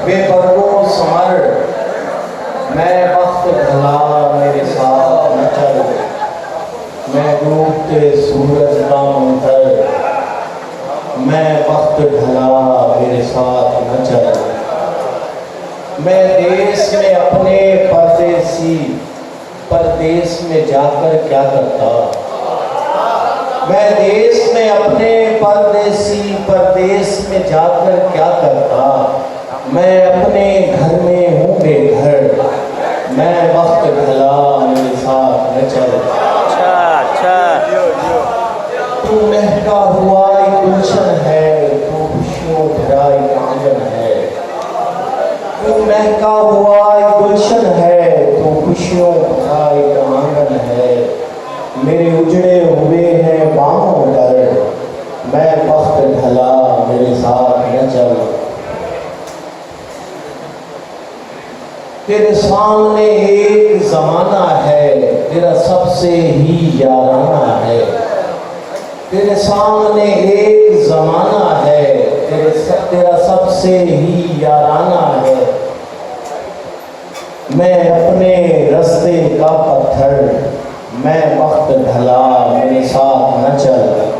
बेबर्गो summer मैं वक्त ढला मेरे साथ न चल, मैं डूबते सूरज का मंतर मैं वक्त ढला मेरे साथ न चल। मैं देश में अपने परदेसी परदेश में जाकर क्या करता, मैं देश में अपने परदेसी परदेश में जाकर क्या करता। मैं अपने घर में हूँ बेघर, मैं वक्त ढला मेरे साथ न चल। तू महका हुआ एक गुलशन है, तू खुशियों भरा एक आंगन है। तू महका हुआ एक गुलशन है, तू खुशियों भरा एक आंगन है। मेरे उजड़े हुए हैं बाहों दर, मैं वक्त ढला मेरे साथ न चल। तेरे सामने एक जमाना है, तेरा सबसे ही याराना है। तेरे सामने एक जमाना है, तेरा सबसे ही याराना है। मैं अपने रास्ते का पत्थर, मैं वक्त ढला मेरे साथ न चल।